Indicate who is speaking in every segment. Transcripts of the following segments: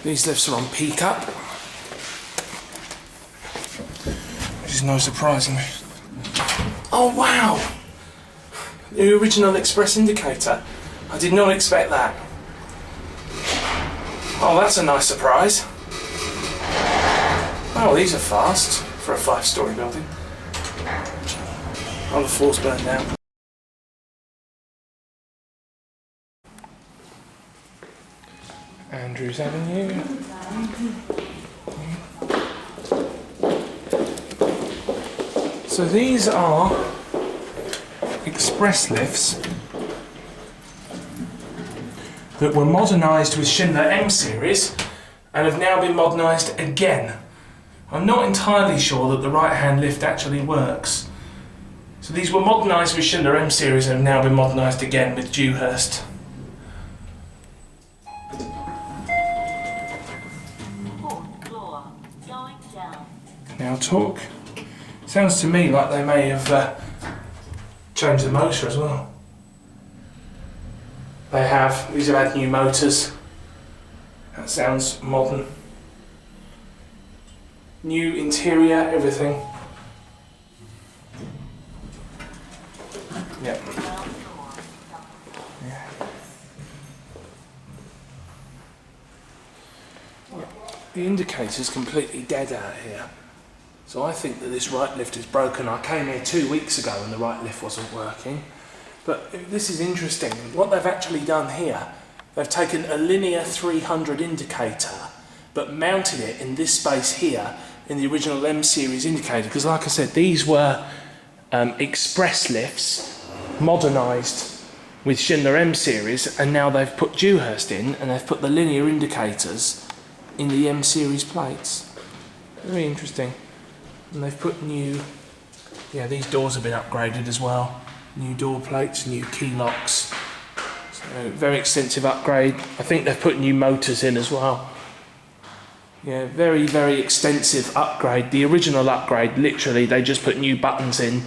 Speaker 1: These lifts are on peak up, which is no surprise to me. Oh wow! The original express indicator. I did not expect that. Oh, that's a nice surprise. Oh, these are fast for a 5-storey building. Oh, the floor's burnt down. Andrews Avenue. So these are express lifts that were modernised with Schindler M series and have now been modernised again. I'm not entirely sure that the right-hand lift actually works. So these were modernised with Schindler M series and have now been modernised again with Dewhurst. Now talk. Sounds to me like they may have changed the motor as well. They have. These have had new motors. That sounds modern. New interior, everything. Yep. Yeah. The indicator's completely dead out here. So I think that this right lift is broken. I came here 2 weeks ago and the right lift wasn't working. But this is interesting. What they've actually done here, they've taken a linear 300 indicator but mounted it in this space here in the original M series indicator. Because like I said, these were express lifts, modernised with Schindler M series, and now they've put Dewhurst in and they've put the linear indicators in the M series plates. Very interesting. And they've put new, these doors have been upgraded as well. New door plates, new key locks. So very extensive upgrade. I think they've put new motors in as well. Yeah, very, very extensive upgrade. The original upgrade, literally, they just put new buttons in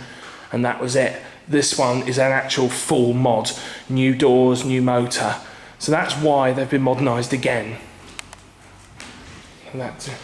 Speaker 1: and that was it. This one is an actual full mod. New doors, new motor. So that's why they've been modernised again. And that's it.